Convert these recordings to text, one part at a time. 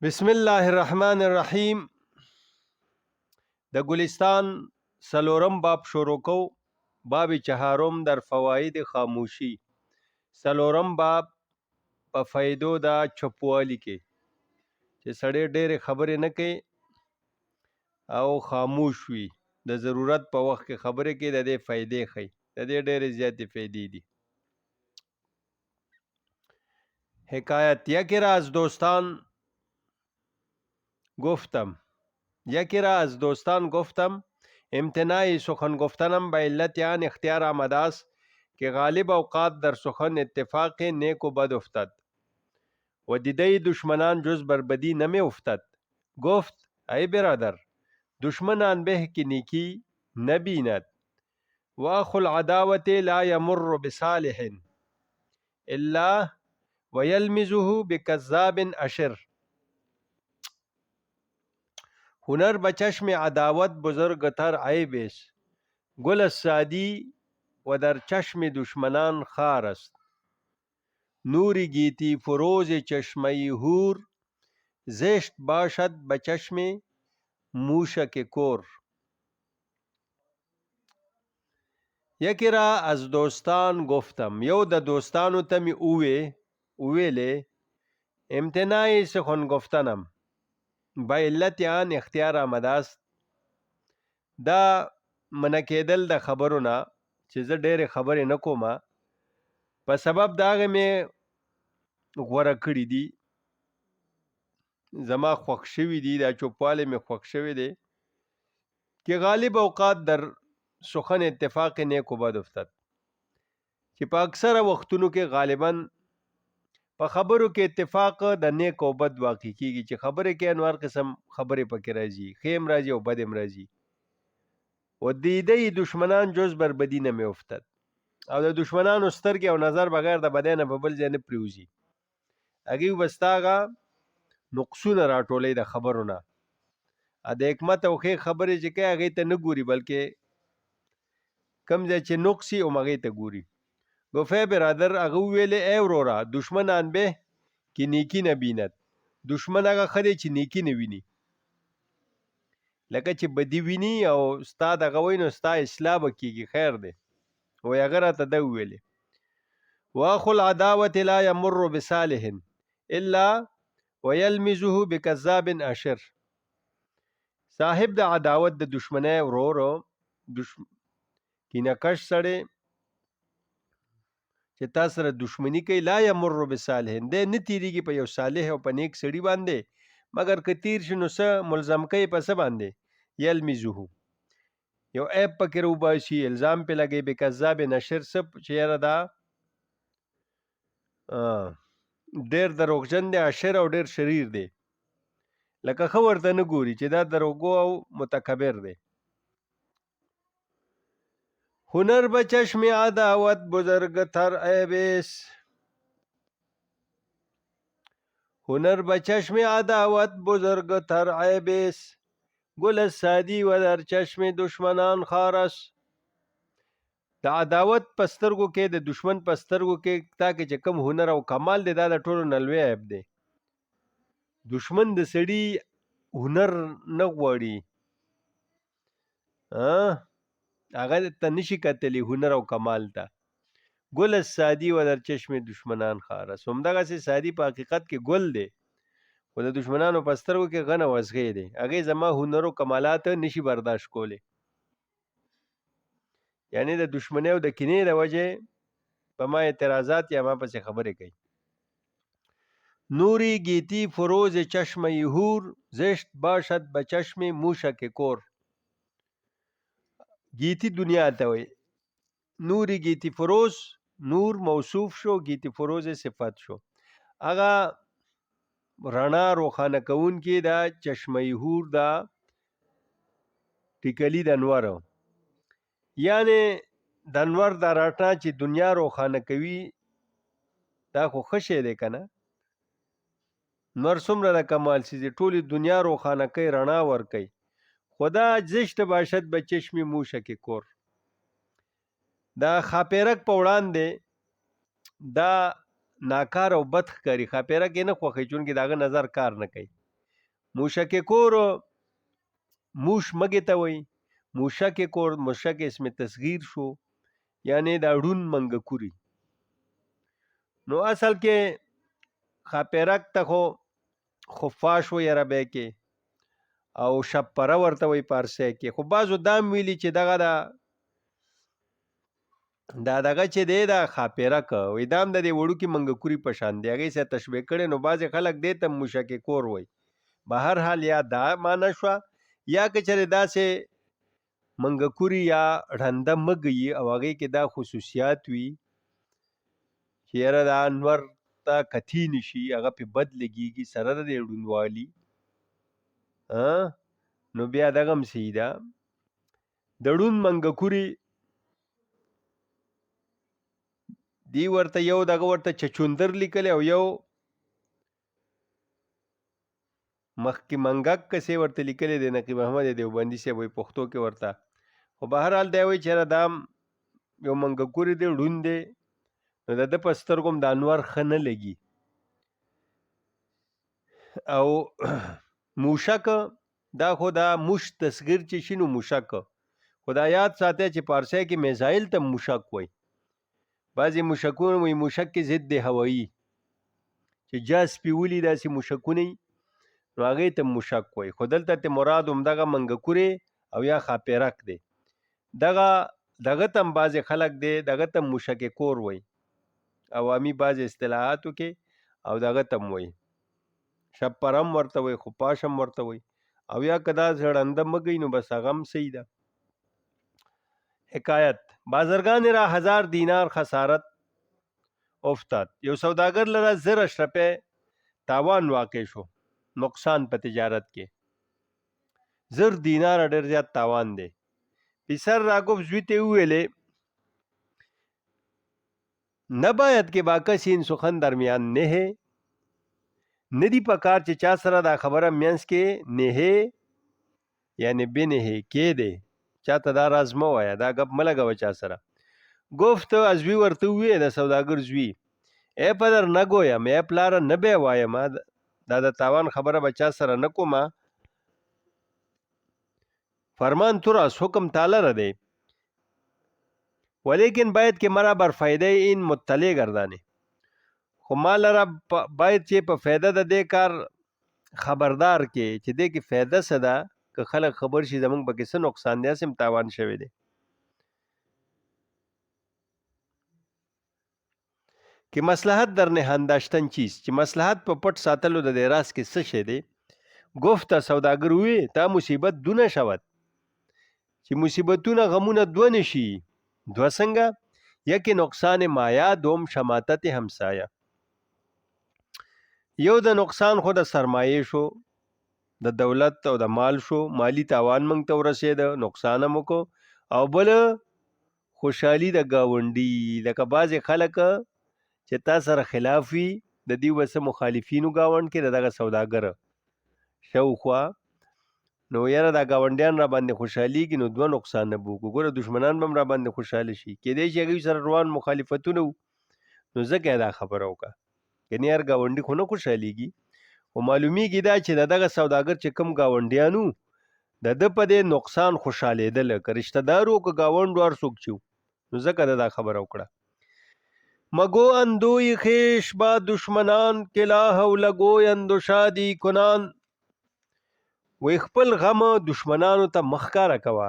بسم الله الرحمن الرحیم. د ګلستان سلورم باب شروع کو. باب چهارم در فواید خاموشی. سلورم باب په فائدو دا چپوالی کې چې سړی ډېرې خبرې نه کوي او خاموش وي، د ضرورت په وخت کې خبرې کوي، د دې فائدې ښیي. د دې ډېرې زیاتې فائدې دي. حکایت: یکی را از دوستان گفتم امتناع سخن گفتنم به علت آن اختیار آمده است که غالب اوقات در سخن اتفاق نیک و بد افتد و دیده دشمنان جز بر بدی نمی افتد. گفت: ای برادر، دشمنان به که نیکی نبیند و اخو العداوت لا یمر بصالح الا و یلمزه بکذاب اشر. هنر به چشم عداوت بزرگتر عیب است، گل سعدی و در چشم دشمنان خار است. نور گیتی فروز چشمه هور، زشت باشد به چشم موشک کور. یکی را از دوستان گفتم، یو د دوستانو ته می اویلې امتناع سخن گفتنم به علت آن اختیار آمده است. دا منع کېدل د خبرو نه چې زه ډېرې خبرې نه کومه، په سبب د هغې مې غوره کړي دي، زما خوښ شوي دي، دا چوپوالی مې خوښ شوی دی که غالب اوقات در سخن اتفاق نیک و بد افتد، چې په اکثره وختونو کې غالبا په خبرو کې اتفاق د نیک او بد واقع کېږي، چې خبرې کې انوار قسم خبرې پکې راځي، ښې هم راځي او بد هم راځي. و دیده دشمنان جز بر بدی نه مې افتد، او د دشمنانو سترګې او نظر بغیر د بدۍ نه په بل ځای نه پرېوځي. هغوی به ستا هغه نقصونه راټولوي د خبرو نه، د حکمت او ښې خبرې چې کوي هغې ته نه ګوري، بلکې کم ځای چې نقص وي هغې ته ګوري. گفت: ای برادر، هغه وویلې ای وروره، دشمنان به که نیکي نه بیند. دشمن هغه ښه دی چې نیکي نه ویني، لکه چې بدي ویني او ستا دغه وایي نو ستا اصلاح به کېږي، خیر دی. وایي هغه راته ده وویلې. واخو العداوت لا یمر بصالح الا ویلمزه بکذاب اشر. صاحب د عداوت د دشمنی ورور کینهکش سړی چې تا سره دشمنی کوي، لا یمر بصالح، دی نه تیریږي په یو صالح او په نیک سړي باندې، مګر که تیر شي نو څه ملزم کوي په څه باندې؟ یلمزه، یو عیب پکې روباسي، الزام پې لګوي، بکذاب اشر، څه چې یاره دا ډېر دروغجن دی، اشر او ډېر شریر دی، لکه ښه ورته نه ګوري چې دا دروغګو او متکبر دی. هنر به چشم عداوت بزرگتر عیب است، هنر به چشم عداوت بزرگتر عیب است، گل سعدی و در چشم دشمنان خار است. د عداوت په سترګو کې، د دشمن په سترګو کې تا کې چې کوم هنر او کمال دی، دا د ټولو نه لوی عیب دی. دشمن د سړي هنر نه غواړي، هغه ته نشي کتلی هنر او کمال ته. گل سعدی و در چشم دشمنان خار است. همدغسې سعدي په حقیقت کې ګل دی، خو د دشمنانو په سترګو کې غن او ازغی دی، هغې زما هنر او کمالات نشي برداشت کولی. یعنی د دشمنۍ او د کینې د وجې په ما اعتراضات یا ما پسې خبرې کوي. نوری گیتی فروز چشم هور، زشت باشد به چشم موشک کور. گیتی دنیا ته وایي. نوری گیتی فروز، نور موصوف شو، گیتی فروز صفت شو. هغه رڼا روښانه کوونکې دا چشمه هور دا ټیکلي د انور، یعنی د انور دا رڼا چې دنیا روښانه کوي، دا خو ښه شی دی که نه؟ نور څومره د کمال څیز دی، ټولې دنیا روښانه کوي، رڼا ورکوي، خو دا زشت باشد به چشم موشک کور. دا ښاپیرک په وړاندې دا ناکار او بد ښکاري، ښاپیرک یې نه خوښوي چونکې د هغه نظر کار نه کوي. موشک کور موش مګې ته وایي. موشک کور موشک اسم تصغیر شو، یعنی دا ړون منګکوري. نو اصل کې خاپیرک ته خو خفاش وایي عربی کې، او شپره ورته وایي پارسی کې. خو بعضو دام ویلي چې دغه دغه چې دی دا خاپیرک وایي دا هم د دې وړوکي منګکوري په شان دی، هغې سره تشبیه کړی. نو بعضې خلک دې ته موشک کور وایي. بهر حال یا دا معنی شوه، یا که چېرې داسې منګکوري یا ړنده مږی او هغې کې دا خصوصیات وي چې یاره دا انور ته کتي نه شي، هغه پې بد لګېږي سره د دې ړوندوالي، نو بیا دغه هم صحیح ده. د ړوند منګکوري دی ورته یو دغه ورته چچوندر لیکلی او یو مخکې منګک کسې ورته لیکلی دی، نقیب احمد دیوبندي صاحب وایي پښتو کې ورته. خو بهرحال دی وایي چې یاره دا یو منګکوري دی، ړوند دی، نو د ده په سترګو هم د انور ښه نه لګي. او موشک دا خو دا موش تصغیر چې شي نو موشک، خو دا یاد ساتی چې پارسی کې میزایل ته موشک وایي. بعضې موشکونه وایي موشک کې ضد هوایي، چې جاز پې ولي داسې موشکونه وي نو هغې ته موشک وایي. خو دلته ته مراد همدغه منګکورې او یا خاپیرک دی. دغه ته هم بعضې خلک دی دغه ته موشک کور وایي، عوامي بعضې اصطلاحاتو کې، او دغه ته هم وایي شپر هم ورته وایي، خفاش هم ورته وایي، او یا که دا ړنده مږی نو بس هغه هم صحیح ده. حکایت: بازرگان را 1000 دینار خسارت افتاد. یو سوداګر لره 1000 روپۍ تاوان واقع شو، نقصان په تجارت کې. 1000 دینار ډېر زیات تاوان دی. پسر راگفت زوی ته وویلې نباید که با کسی این سخن درمیان نهه، ندی پکار چې چا سره دا خبره منځ کې نهه یعنی بنهه کې دی، چا ته دا راز مه وایه، دا ګپ مه لګوه چا سره. گفت از زوی ورته وویې د سوداګر زوی ای پدر نگویم، ای پلاره نه بیا وایم، دا د تاوان خبره به چا سره نه کومه. فرمان تو راست، حکم تعالی را دی، ولیکن باید که مرا بر فایده این مطلع گردانه. خو ما لره باید چې په فایده د دې کار خبردار کې چې دې کې فایده څه ده، که خلک خبر شي زمونږ پکې څه نقصان دی، هسې هم تاوان شوی دی. که مصلحت در نهان داشتن چیست، چې مصلحت په پټ ساتلو د دې راز کې څه شی دی. گفت سوداګر وی تا مصیبت دونه شود، چې مصیبتونه غمونه دوه نشي. دوه څنګه؟ یکی نقصان مایا، دوم شماتت همسایه. یو د نقصان خو د سرمایې شو، د دولت او د مال شو، مالی تاوان موږ ته ورسېده، نقصان هم وکړو. او بل خوشحالي د ګاونډي، لکه بعضې خلک چې تا سره خلاف وي، د دې وسه مخالفینو ګاونډ کې د دغه سوداګر شاوخوا، نو یاره دا ګاونډیان را باندې خوشحالېږي نو دوه نقصان نه به وکړو. ګوره دشمنان به هم را باندې خوشحاله شي، کېدای شي هغوی سره روان مخالفتونه وو، نو ځکه یې دا خبره وکړه. یعنې هر ګاونډي خو نه خوشحالېږي. خو معلومیږي دا چې د دغه سوداګر چې کوم ګاونډیان وو د ده په دې نقصان خوشحالېدله، که رشته دار وو که ګاونډ وو هر څوک چې وو، نو ځکه ده دا خبره وکړه. مگو اندوی خیش با دشمنان که لا حول گویند و شادی کنان. وی خپل غم دشمنانو ته مخکاره کوه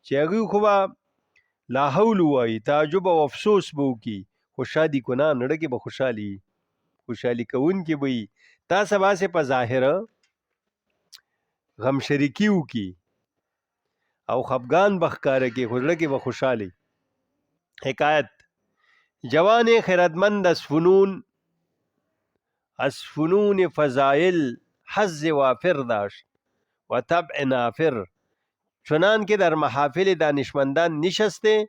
چې هغوی خو به لا حول ووایي، تعجب او افسوس به وکړي، خو شادي کنان زړه کې به خوشحالي خوشحالي کوونکي به وي. تاسو به هسې په ظاهره غم شریکي وکړي او خفګان به ښکاره کړي، خو زړه کې به خوشحالي. حکایت: جوان خردمند از فنون فضائل حظ وافر داشت و طبع نافر، چنان که در محافل دانشمندان نشسته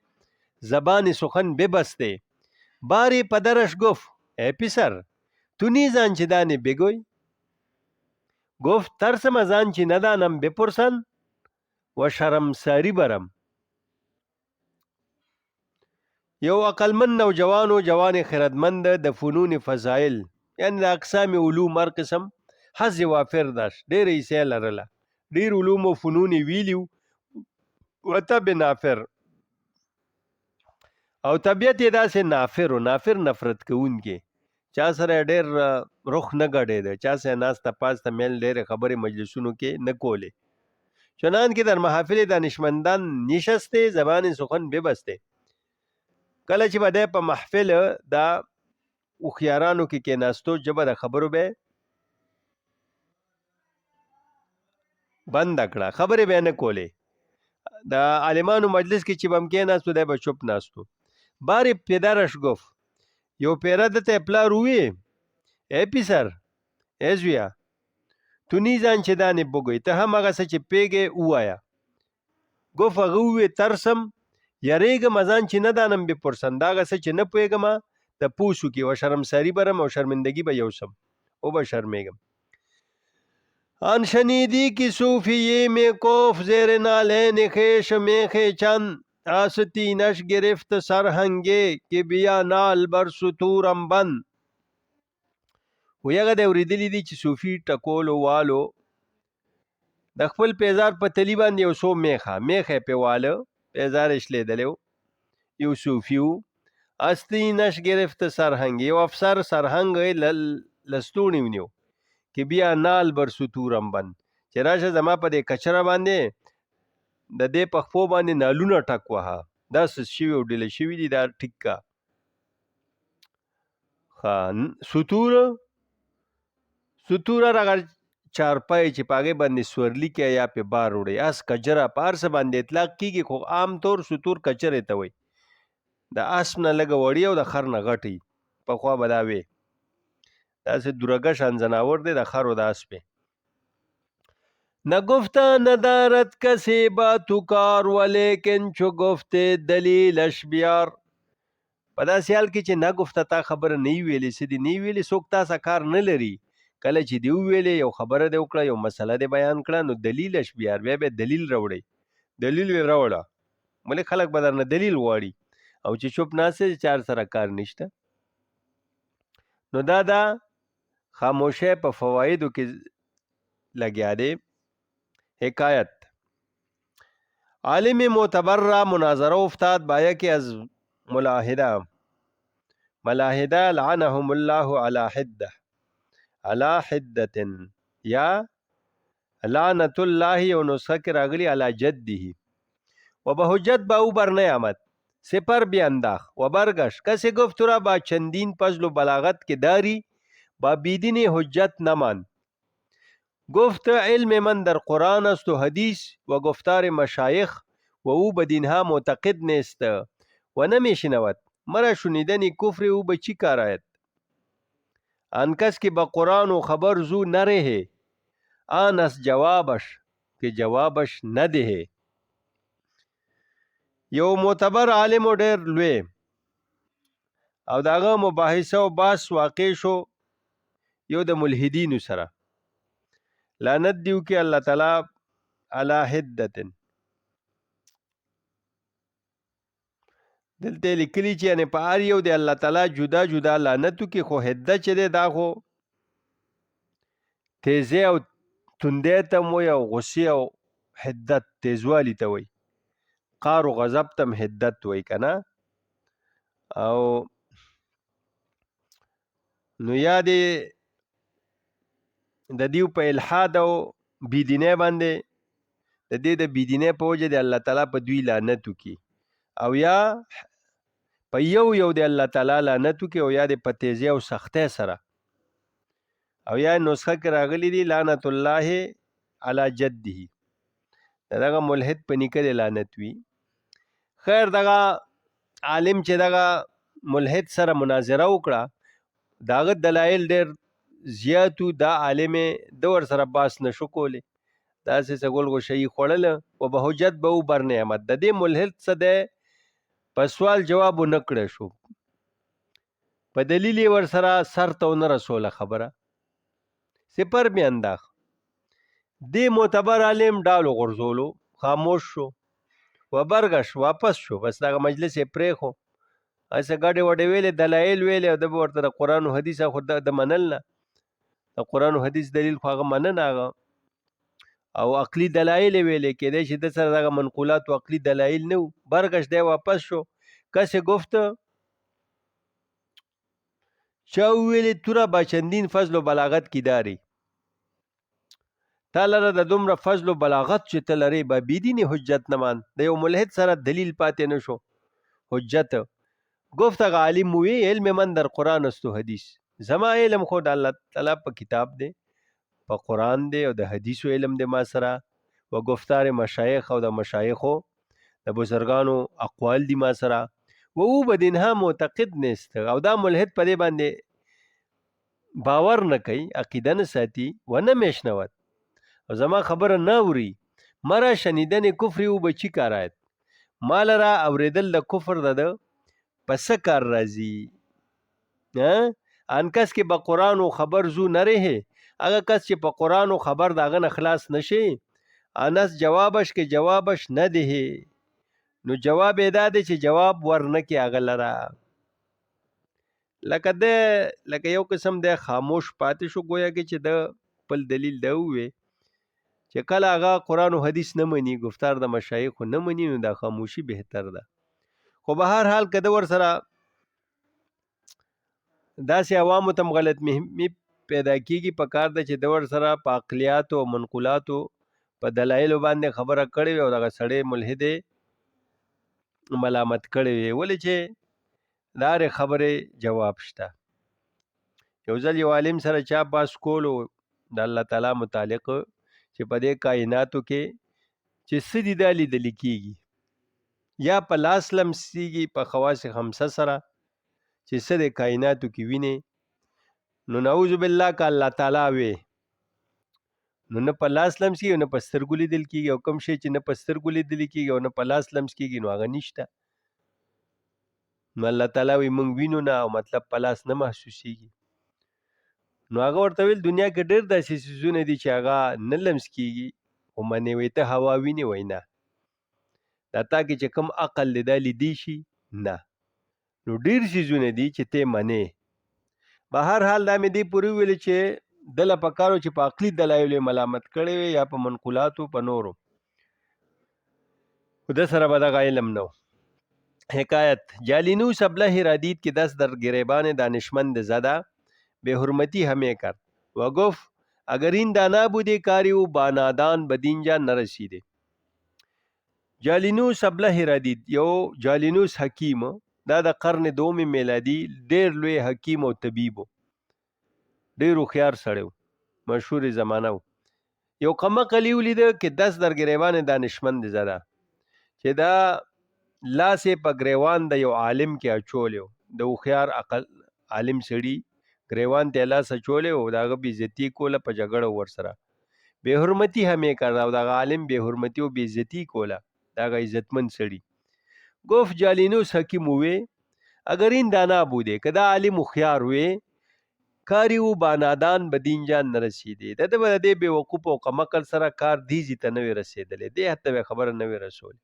زبان سخن ببسته. باری پدرش گفت ای پسر تو نیز آنچه دانی بگوی. گفت ترسم از آنچه ندانم بپرسن و شرمساری برم. یو عقلمند نوجوان و جوان خردمند د فنون فضائل یعنی د اقسام علوم هر قسم حظ وافر داش ډېر ایسه لرله ډېر علوم او فنون ویلیو وطب نافر او طبیعت یې داسې نافر نفرت کوونکی چا سره ډېر رخ نه ګډېده چا سره ناسته پاسته میل ډېرې خبرې مجلسونو کې نه کولې چنان که در محافل دانشمندان نشسته زبان سخن ببسته کله چې به دی په محفل دا هوښیارانو کې کېناستو ژبه د خبرو به بنده کړه خبرې به یې نه کولې د عالمانو مجلس کې چې به هم کېناستو دی به چوپ ناستو بار پدرش گفت یو پیره دته پلار وی ای پسر ای زویا تو نیزان چې دانې بګوي ته هم هغه څه چې پیږې ووایه گفت هغه ووی ترسم یریږم ځان چې نه دانم بپرسم دا هغه څه چې نه پوهېږم ته پوه شو کې و شرمساري برم او شرمندگی به یوسم او به شرمېږم آن شنیدی که صوفیه می کف زیر نالین خیش میخ چند آستینش گرفت سرهنگه که بیا نال بر سطورم بند و یغه د اوریدلی دي چې صوفي ټکولو والو د خپل پیزار په تلی باندې یو څو میخه په واله پیزار شلیدلو یو صوفیو استینش گرفت سرهنگ یو افسر سرهنگ لستونی ونیو کې بیا نال بر سطورم بند چې راشه زما په دې کچره باندې د دې په خپو باندې نالونه ټک وها دا څه شوي او ډیله شوي دي دا ټیک کا سطوره رغه چارپای چې پاګې باندې سورلی کې یا په بار وړي اس کجره پارس باندې اطلاق کیږي خو عام طور سطور کچره ته وي د اس نه لګ وړي او د خر نه غټي په خوا بداوي داسې درګه شان زناور دی د خر او د اس په نه گفتا ندارت کسی با تو کار ولیکن چو گفته دلیلش بیار په داسې حال کې چې نه گفته تا خبره نه ویلې سدي نه ویلې څوک تاسو کار نه لري کله چې دی ویلې یو خبره دی وکړه یو مسله دی بیان کړه نو دلیلش بیار بیا به دلیل راوړي دلیل راوړه مله خلک به درنه دلیل غواړي او چې چوپ ناسه چار سره کار نشته نو دا خاموشه په فوایدو کې لګیا دی حکایت عالم معتبر را مناظره افتاد با یکی از ملاحده لعنهم الله على حده یا لعنت الله و نسخه کې راغلی علی جده و به حجت با او بر نیامد سپر بیانداخ و برگشت کسی گفت تو را با چندین فضل و بلاغت که داری با بیدین حجت نمان گفت علم من در قرآن است و حدیث و گفتار مشایخ و او به دینها معتقد نیست و نمیشنود مرا شنیدن کفر او به چی کار آید آن کس که با قرآن و خبر زو نرهه آن است جوابش که جوابش نده یو معتبر عالم و ډیر لوی او داغه مباحثه او باس واقع شو یو د ملحدینو سره لعنت دیو کې الله تعالی علی حدتن دلته لیکلی چې یعنی په هر یو د الله تعالی جدا جدا لعنتو کې خو حده چې دی دا خو تیزه او تنده ته مو یو غصه او حدت تیزوالی ته وي قار و غضب تم حدت وي کنه او نو یادې د دیو په الحاد او بيدینه باندې د دې د بيدینه په وجه د الله تعالی په دوی لعنت وکي او یا په یو د الله تعالی لعنت وکي او یا د پتیزه او سخته سره او یا نسخه کې راغلي دي لعنت الله علی جده دغه ملحد په نیکه لعنت وی خیر دغه عالم چې دغه ملحد سره مناظره وکړه داغه دلایل ډېر زیاتو دا عالم د ور سره باس نشو کولی دا سه سګول غو شي خړل او به حجت به بر نعمت د دې ملحد څه ده په سوال جواب نکړه شو په دلیل ور سره سر ته نه رسوله خبره سپر می انداخ دې معتبر عالم ډالو غرزولو خاموش شو و برګش واپس شو بس دا مجلس پرې خو اسه ګاډي وډې ویلې دلایل ویلې او د ورته د قران او حدیث خو د منل نه د قرآن او حدیث دلیل خو هغه مننه هغه او عقلي دلایل ویلې کېدای چې د سره دغه منقولات او عقلي دلایل نه برگشت دی واپس شو کسی گفت چا ویلې توره با چندین فضل و بلاغت کی داری تا لره د دومره فضل و بلاغت چې ته لرې به بېدینې حجت نه مان د یو ملحد سره دلیل پاتې نه شو حجت گفت هغه عالم وی علم من در قرآن است و حدیث زما علم خو د الله تعالی په کتاب دی په قرآن دی او د حدیثو علم دی ما سره و گفتار مشایخ او د مشایخو د بزرگانو اقوال دی ما سره و او به دینها معتقد نیست او دا ملحد په دې باندې باور نه کوي عقیده نه ساتي و نه میشنود و زما خبره نه اوري مرا شنیدن کفر او به چی کار آید مال را اوریدل د کفر د پس کار راځي ان کس کې به قرآن او خبر زو نه رهه هغه کس چې په قرآن او خبر داغه نه خلاص نشي انس جوابش کې جوابش نه ده نو جواب ادا دی چې جواب ورنه کې هغه لرا لکه یو قسم د خاموش پاتې شو گویا کې چې د خپل دلیل دا وې چې کله هغه قرآن او حدیث نه مني گفتار د مشایخ نه مني نو دا خاموشي بهتر ده خو به هر حال کده ور سره داسې عوامو تم غلط فهمي پیدا کیږي په کار ده چې د ور سره په عقلیات او منقولات په دلایل باندې خبره کړې او دغه سړی ملحد ملامت کړي ولې چې دار خبره جواب شته یو ځل یو عالم سره چا باس کولو د الله تعالی متعلق چې په دې کائناتو کې چې سدي د لیدل کیږي یا په لاس لمسیږي په خواص خمسه سره چې سدي کائناتو کې ویني نو نعوذ بالله ک الله تعالی وي نو نه په لاس لمس کیږي نه په سترګو لیدل کیږي او کوم شی چې نه په سترګو لیدل کیږي او نه په لاس لمس کیږي نو هغه نشته نو الله تعالی وي مونږ وینو نه او مطلب په لاس نه محسوسیږي نو هغه ورته ویل دنیا کې ډېر داسې څیزونه دي چې هغه نه لمس کیږي او منې وي ته هوا ویني وای نه دا تا کې چې کوم عقل لیدا لیدي شي نه نو ډېر څیزونه دي چې ته منې به هر حال دا مې دی پوری ویل چې دله پکارو چې په عقلي دلایل ملامت کړي وي یا په منقولاتو په نورو خود سره به دغه علم نو حکایت جالینوس ابله رادید که دست در گریبان دانشمند زده به حرمتی همه کرد و گفت اگر این دانا بوده کاری او با نادان به دینجا نرسیده جالینوس ابله رادید یو جالینوس حکیم دا د قرن دوم میلادی ډیر لوی حکیم او طبیب ډیر خيار سړیو مشهور زمانہ یو قمقلی ولید کې 10 در گریبان دانشمند زده چې دا لاسې په گریوان د یو عالم کې اچولیو د خيار عقل عالم سړی گریوان ته لاس اچولیو داغه بیزتی کوله په جګړه ور سره به حرمتی همې کړه او داغه عالم به حرمتی او بیزتی کوله داغه عزتمن سړی گفت جالینوس حکیم وی اگر این دانا بوده کدا عالم خيار وی کاری او بانادان بدینجان نرسیدي د دې به وقوف او قمقل سره کار دیزی ته نوې رسیدلې دې حتی خبر نوې رسول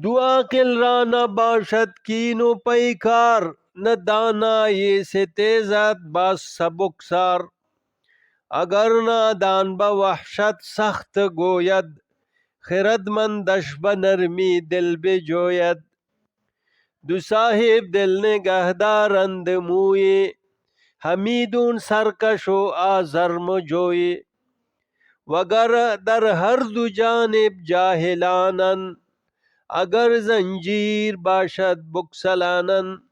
دعا کل را نہ باشد کینو پیکار نہ دانا یہ سے تیزت باس سبک سار اگر نادان با وحشت سخت گوید خردمندش به نرمی دل بجوید دو صاحب دل نگهدارند موی حمیدون سرکش و آزرم جوی وگر در هر دو جانب جاهلانن اگر زنجیر باشد بکسلانن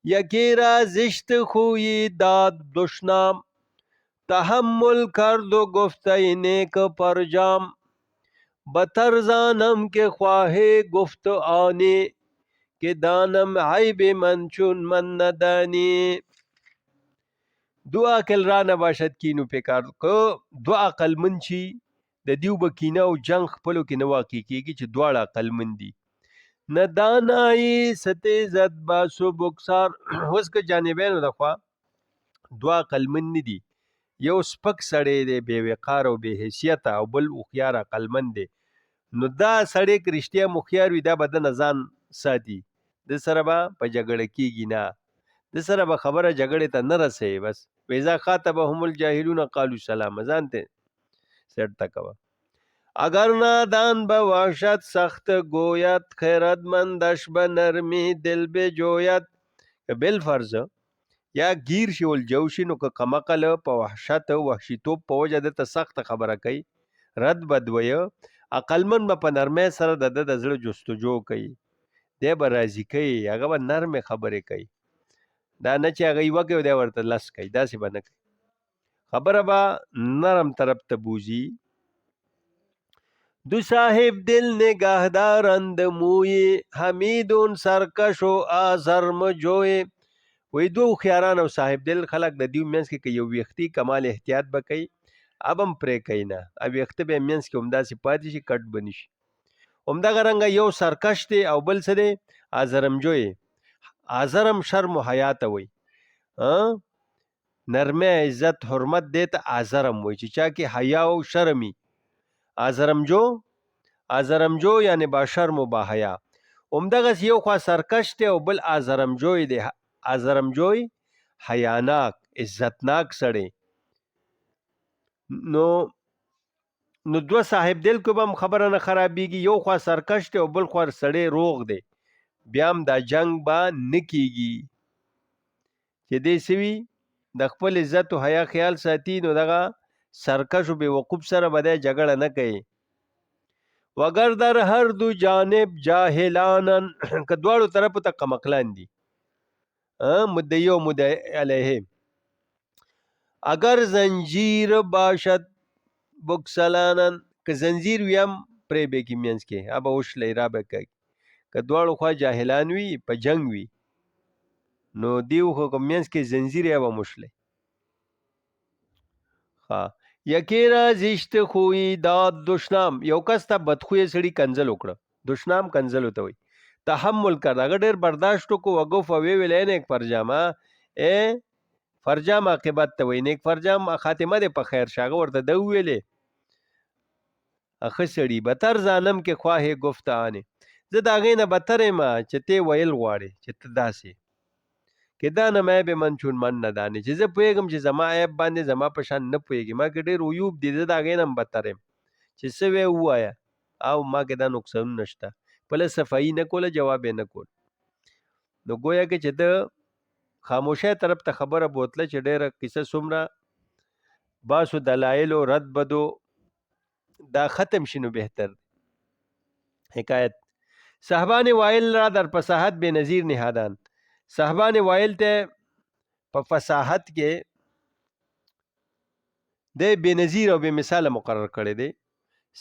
یکی را زشت خوی داد دشنام تحمل کرد و گفته نیک پرجام بترزانم که خواه گفت آنی که دانم عیب من چون من ندانی دو عقل را نباشد کینو پیکار کو دو عقل من چی د دیو بکینه او جنگ خپلو کې نه واقع کیږي چې دواړه عقل من دي نه دانای ستیزت باسو بکسار اوس که جانبین د خوا دوا عقل من نه دي یو سپک سړی دی بے وقار او بے حیثیت او بل خيار عقل من دی نو دا سړی کرشتیا مخيار وي دا بدن ځان ساتي د سره به په جګړه کیږي نه د سره به خبره جګړې ته نه رسي بس وإذا خاطبهم الجاهلون قالوا سلاما. ځان ته سیټ کوه. اگر نادان به وحشت سخت گوید، خیرتمندش به نرمی دل بجوید. بالفرض یا گیر شي والجو شي نو که کمقل په وحشت وحشیتوب په وجه دته سخت خبره کوي، رد بدویه، عقلمن به په نرمۍ سره د ده د زړه جستجو کوي، دی به راضي کوي، هغه به نرمې خبرې کوي، دا نه چې هغه یوه کوي دی ورته لس کوي، داسې به نه کوي، خبره به نرم طرف ته بوځي. دو صاحب دل نگهدارند موی، حمیدون سرکش و آزرم جوی. وی دو خیاران او صاحب دل خلق د دیو منس کې یو ویختی کمال احتیاط بکئی، ابم پرې کوي نه، او ویخته به منس کې همداسې پاتې شي، کټ بنی شي. همدغه رنګه یو سرکش دی او بل څه دی آزرم جوی. آزرم شرم و حیا ته وی، نرمه عزت حرمت دی ته آزرم وی، چې چا کې حیا او شرمي. آزرمجو یعنی با شرم و با حیا. همدغه یو خوا سرکش دی او بل آزرمجوی دی. آزرمجوی حیاناک عزتناک سړی. نو دو صاحب دل کو بم خبره نه خرابېږي، یو خوا سرکش دی او بل خوا سړی روغ دی، بیا هم دا جنگ به نه کېږي. چې دې سوي د خپل عزت او حیا خیال ساتي، نو دغه سرکش و بیوقوف سره به دی جګړه نه کوي. وگر در هر دو جانب جاهلانن که دواړو طرفو ته کمقلان دي، مدعی و مدعی علیه. اگر زنجیر باشد بکسلانن که زنجیر ویم پرې به کې مینځ کې ابه وشلی را به کوي. که دواړو خوا جاهلان وي په جنگ وي نو دیو خو که مینځ کې زنجیر یا به مشلی. یکی را زیشت خوی داد دشنام، یو کس ته بدخوی سړي کنځل وکړه، دشنام کنځل ته وي. تحمل کرد، هغه ډېر برداشت وکړو، وګف او ویل نیک فرجامه، فرجام عاقبت ته وي، نیک فرجام خاتمه دې په خیر شه. هغه ورته ده وویلې ښه سړي بتر زانم کې خواهې گفت آنې، زه د هغې نه بتر یم چې ته ویل غواړې چې ته داسې که دا نه عیب من چون من نه دانې، چې زه پوهېږم چې زما عیب باندې زما په شان نه پوهېږي، ما کې ډېر عیوب دي، زه د هغې نه هم بدتر یم چې څه وی ووایه او ما کې دا نقصانونه شته. پله صفایي نه کوله، جواب یې نه کول. نو گویا کې چې ده خاموشۍ طرف ته خبره بوتله چې ډېره کیسه څومره باسو دلایلو رد بدو دا ختم شي نو بهتر. حکایت صاحبان وایل را در فصاحت بے نظیر نهادان. صاحبان وایل ته په فصاحت کې د بے نظیر او بے مثال مقرر کړی دی.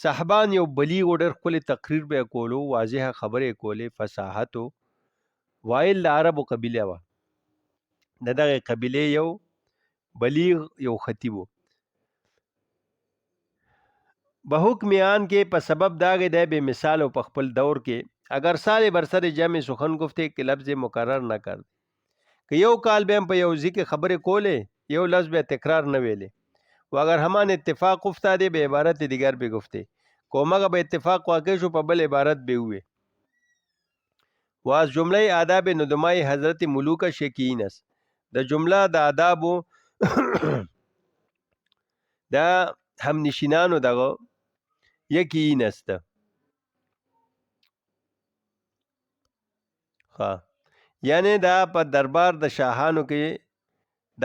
صاحبان یو بلیغ او ډېر ښکلی تقریر به کولو، واضحه خبرې کولې، فصاحت و. وایل د عربو قبیله وه، د دغې قبیلې یو بلیغ یو خطیب و. به حکم آن که په سبب داغ ده بے مثال و په خپل دور کې اگر سال بر سر جمع سخن گفته که لفظ مکرر نه کرد، که یو کال به هم په یو ځای کې خبرې کولې یو لفظ به تکرار نه ویلې، و اگر همان اتفاق افتاده به عبارت دیگر به گفته، کومه به اتفاق واقع شو په بل عبارت به وي. و از جمله آداب ندمای حضرت ملوک شکیین است. د جمله د آدابو دا هم نشینانو دغه یکی این است. یعنی دا په دربار د شاهانو کې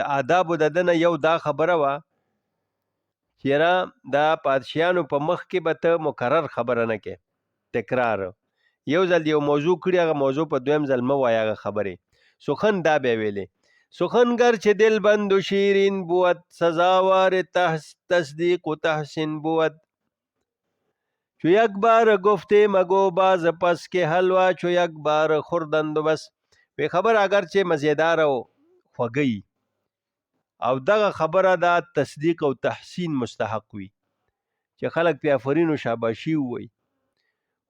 د آدابو د دنه یو دا خبره وه چې را دا پادشاهانو په مخ کې به ته مکرر خبره نه کې، تکرار. یو ځل یو موضوع کړي هغه موضوع په دویم ځل مه وایه هغه خبرې. سخن دا به ویلې سخنگر چې دل بند و شیرین بود، سزاوار تصدیق و تحسین بود. چو یک بار گفته مگو باز پس که حلوا چو یک بار خوردند و بس. وی خبر اگر چې مزیدار او خوږی او دغه خبره دا تصدیق او تحسین مستحق وي چې خلک پې آفرین و شاباشي ووایي.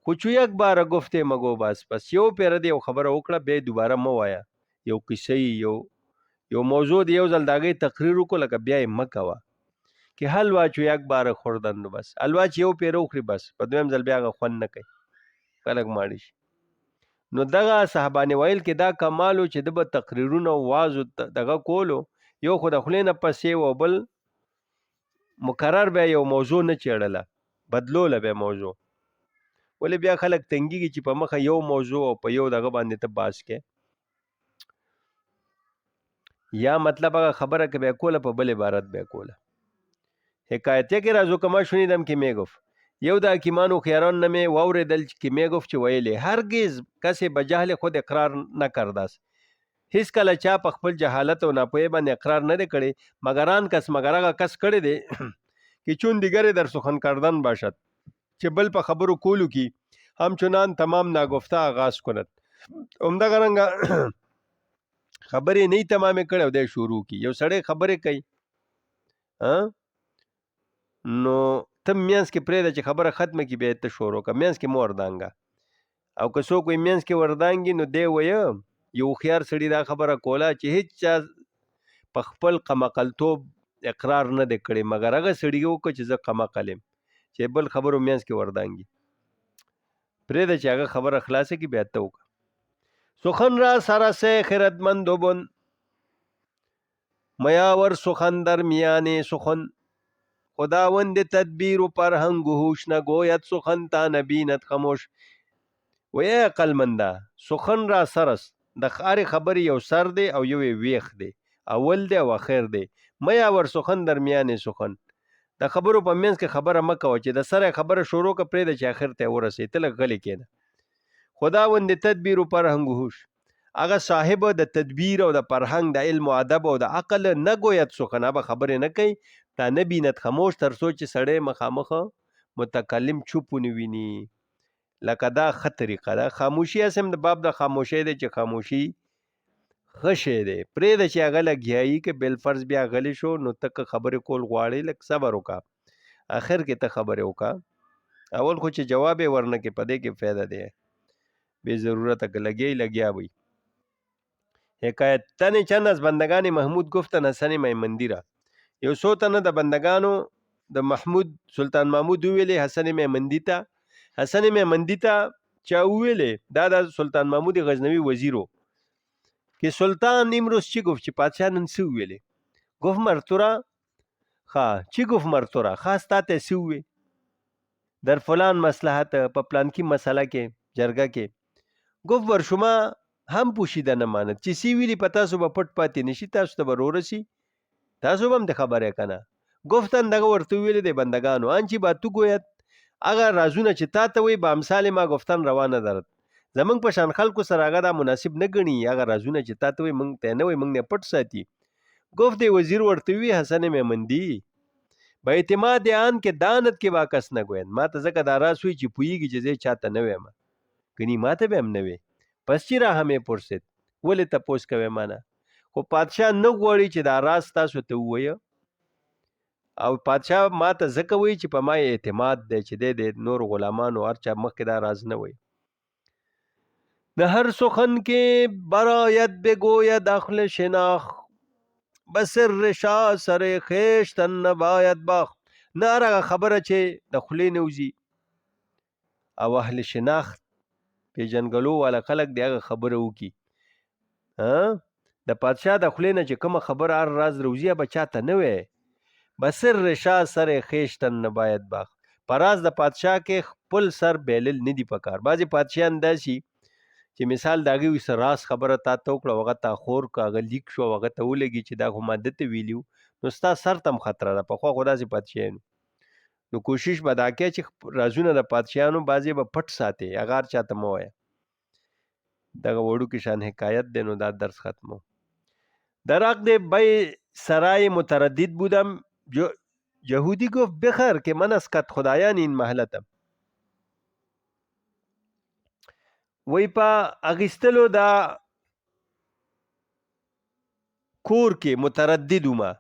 خو چو یک بار گفته مگو باز پس، یو پیره دی یو خبره وکړه بیا دوباره مه وایه، یو کیسه یو موضوع دی یو ځل د هغې تقریر وکړو لکه بیا یې مه کوه. که حلوا چو یک بار خوردند و بس، حلوا چې یو پیره وخوري بس په دویم ځل بیا هغه خوند نه کوي، خلک ماړه شي. نو دغه صاحبان ویل کې دا کمالو چې د به تقریرونه او وعظو دغه کولو یو خو د خولې نه پسې و بل مقرر بیا یو موضوع نه چېړله بدلوله بیا موضوع ولې بیا خلک تنګېږي چې په مخه یو موضوع او په یو دغه باندې ته باس کې یا مطلب هغه خبره که بیا کوله په بل عبارت بیا کوله حکایتیه کې راځو که ما شنیدم که میگفت یو د حکیمانو خیاران نه مې واورېدل چې میگفت چې ویلې هرگز کسی به جهل خود اقرار نه کرداست هیڅ کله چا په خپل جهالت او ناپوهۍ باندې اقرار نه دی کړی مگر آن کس مگر هغه کس کړی دی که چون دیگری در سخن کردن باشد چې بل په خبرو کولو کې همچنان تمام ناگفته آغاز کند همدغه رنګه خبرې نه تمامې کړې او دی شروع کی یو سړی خبرې کوي نو ته مینس کې پرېږده چې خبره ختمه کړي بیا ته شروع کړه مینس کې مو وردانګه او که څوک وایي مینس کې وردانګي نو دی وایه یو هوښیار سړي دا خبره کوله چې هیڅ چا په خپل قمقلتوب اقرار نه دی کړی مګر هغه سړي وکړه چې زه قمقل یم چې بل خبرو مینس کې وردانګي پرېږده چې هغه خبره خلاصه کړي بیا ته وکړه سخن را سرسه خردمندوبن میاور سخن در میان سخن خداوند تدبیر و فرهنگ و هوش نگوید سخن تا نبیند خاموش وی عقلمنده سخن را سر است د هرې خبرې یو سر دی او یو ویخ دی اول دی او اخر دی میاور سخن در میان سخن د خبرو په منځ کې خبره مه کوه چې د سره خبره شروع کړه پرېږده چې اخر ته ورسې ته لږ غلی کېنه خداوند تدبیر و فرهنگ و هوش هغه صاحب د تدبیر او د فرهنګ د علم او ادب او د عقل نه ګوید سخن هغه خبرې نه کوي تا نه بینت خاموش تر څو چې سړی مخامخ متکلم چوپ ونه ویني لکه دا ښه طریقه ده خاموشي اسم د باب د خاموشۍ دی چې خاموشي ښه شی دی پرېږده چې هغه لګیایي که بالفرض بیا غلی شو نو ته که خبرې کول غواړې لږ صبر وکړه اخر کې ته خبرې وکړه اول خو چې جواب یې ورنه کې په دې کې فایده دی بې ضرورته که لگیا وی حکایتن چند از بندگان محمود گفتن حسن میمندی را یو څو تنه د بندگانو د محمود سلطان محمود ویلې حسن میمندی ته چا ویلې دا د سلطان محمود غزنوی وزیرو که سلطان امروز چی گفت چې پادشاه نن څه ویلې گفت مرتورا چی گفت مرتورا خاص تاته څه وی در فلان مصلحت په پلان کې مسله کې جرګه کې گفت ور شما هم پوشیده نه ماند چې سی ویلی په تاسو به پټ پاتې نشي تاسو ته به ورورسي تاسو به هم د خبره کنه گفتن دغه ورته ویلی د بندگانو آنچه با تو گوید اگر رازونه چې تا ته وی به امثال ما گفتن روانه دارد زمونږ په شان خلکو سره هغه دا مناسب نه ګڼي هغه رازونه چې تا ته وی مونږ ته نه وی مونږ نه پټ ساتي گفت وزیر ورته وی حسن میمندی با اعتماد آن که دانت که با کس نگوید ما ته ځکه دا راز وی چې پوهیږي چې زه چاته نه ویم کني ما ته به هم نه وی پس چې را همې پرسید ولې تپوس کوي مانه خو پادشاه نه غواړي چې دا راز تاسو ته ووایه او پادشاه ما ته ځکه وایي چې په ما اعتماد دی چې د نور غلامانو هر چا مخکې دا راز نه وایي د هر سخن کې برایت بگوید اهل شناخت بسر شاه سر خویشتن نباید باخت نه هر خبره چې د خولې نه وځي او اهل شناخت پیژنګلو والا خلک دی هغه خبره وکي د پادشاه د خولې نه چې کومه خبره هر راز روزي به چاته نه وي بسر شاه سر خویشتن نباید باخت په راز د پادشاه کې خپل سر بیلل نه دی پکار بعضې پادشاهان داسي چې مثال د هغې وي راز خبره تا ته وکړه هغه تا خور که هغه لیک شو هغه ته ولګي چې دا خو ما ده ته ویلي نو ستا سر ته هم خطره ده پخوا خو داسې پادشاهانو نو کوشش به دا کوې چې رازونه د پادشاهانو بعضې به پټ ساتې هغه هر چاته مه وایه دغه وړوکی شان حکایت دی نو دا درس ختمو در عقد بی سرای متردد بودم یهودی گفت بخر که من از کت خدایان این محلتم وی په اغیستلو دا کور کې متردد ومه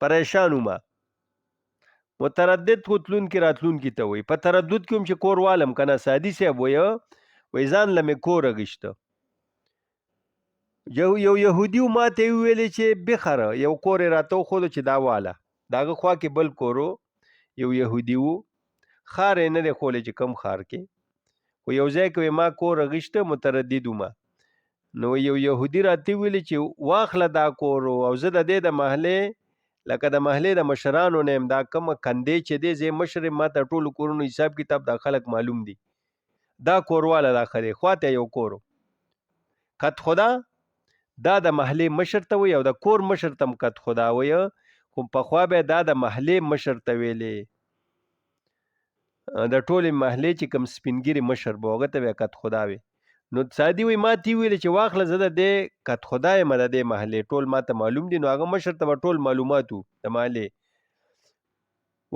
پریشان ومه متردد خو تلونکي راتلونکي ته وایي په تردد کې هم چې کور والم که نه سادي صاحب وایي ځان له مې کور اغیسته یو یهودي ما ته ویلې چې بخره یو کور یې راته وښوده چې دا واله د هغه خوا کې بل کور یو یهودي و ښار یې نه دی ښولی چې کوم ښار کې خو یو ځای کې ما کور اغیسته متردد ومه نو یو يهودي راته ویل چې واخله دا کور او زه د دې د محلې لکه د محلې د مشرانو نه دا کوم کندې چې دی زه مشر ما ته ټولو کورونو حساب کتاب دا خلک معلوم دي دا کورواله دا خري خواته یو کورو کت خدا دا د محلې مشر ته وي او د کور مشر تم کت خدا وي خو په خوا به دا د محلې مشر ته ویلې د ټولې محلې چې کوم سپینګری مشر به هغه ته کت خدا وي نو سادي وي ما تی ویل چې واخله زه د دې کت خدای مده د محلې ټول ما ته معلوم دي نو هغه مشر ته ټول معلوماتو د محلې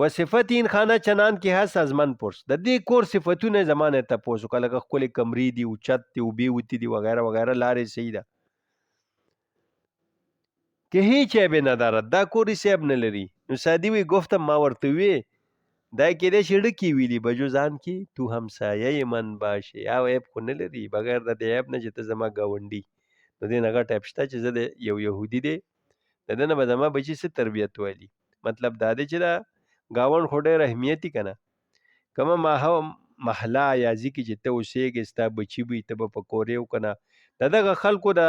وصفتین خانه چنان کې هست از من پرس د دې کور صفاتونه زمانه ته پوسو کله خپل کمرې دی او چت دی او بي وتی دی وغیرہ وغیرہ لارې صحیح ده که هیڅ به نه دارد دا کوری سیب نه لري نو سادي وي گفتم ما ورته وی دا کې د شړکی ویلی بجو ځان کی تو همسایه من باشه او ایب خو نه لري بغیر د دې ایب نه چې ته زما گاونډي نو دې نه غټ اپشته چې زه د یو يهودي دی دنه به زما بچی سره تربیت والی مطلب دا دی چې دا گاون خو ډېر اهمیتي کنه کما ما هم محله یا ځکه چې ته اوسېږې ستا بچي وي ته به په کور یو کنه دغه خلکو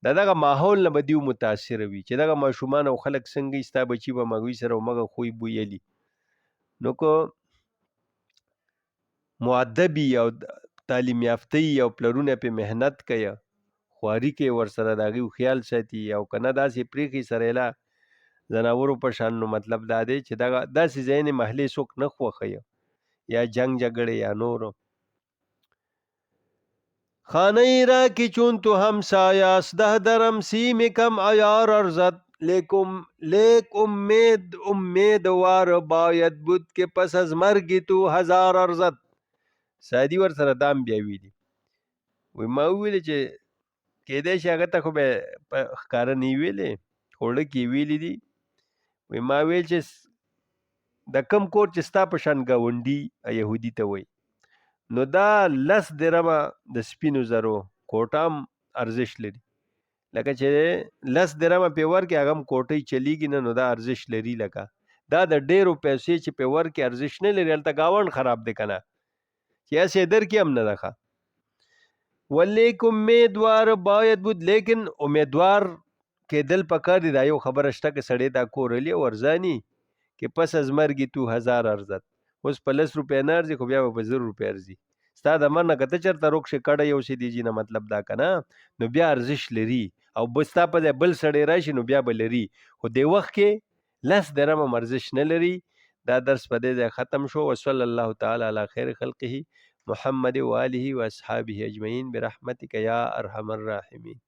دغه ماحول نه به دیو متاثر وي چې دغه ماشومان او خلک څنګه ستا بچي به مغوي سره او مغه خوې بویلی نو کو مؤدبي او تعلیم یافته او پلرونه په مهنت کوي خواري کې ور سره داغي خیال ساتي او کنه داسې پریخي سره لا زناورو په شان نو مطلب دا دی چې دا داسې ځین محلي څوک نه خوخی یا جنگ جګړه یا نور خانه را کی چون تو همسایاس ده درم سیم کم عیار ارزد لیک امیدوار باید بود که پس از مرگی تو هزار ارزد سادی ور سره دام بیا ویلی وی ما ویل چې کېدای شي هغه ته خو به ښکاره نه ویلې خوړه کې ویلې دي وی ما ویل چې د کم کور چې ستا په شان ګاونډي يهودي ته وای نو دا 10 درمه د سپینو زرو کوټام ارزش لري لکه چې 10 درمه په ور کې هغه کوټي چلیږي نو دا ارزش لري لکه دا د ډیرو پیسې چې په ور کې ارزش نه لري الته گاون خراب دي کنه چې اسې در کې هم نه راخه ولیک امیدوار باید بود لیکن امیدوار کې دل پکار دی دا یو خبره شته کې سړی دا کورلی ورزانی کې پس از مرګي تو هزار ارزد اوس په 10 روپیا نه ارزي خو بیا په 0 روپیا ارزي ستا د منه کته چرته روښه کړه یو سي دیږي نه مطلب دا کنه نو بیا ارزش لري او بستا په بل سړی راشي نو بیا بل لري خو د وخت کې لس درم ارزش نه لري دا درس په دې ختم شو وصلی الله تعالی علی خیر خلقه محمد و آله و اصحابه اجمعین برحمتک یا ارحم الراحمین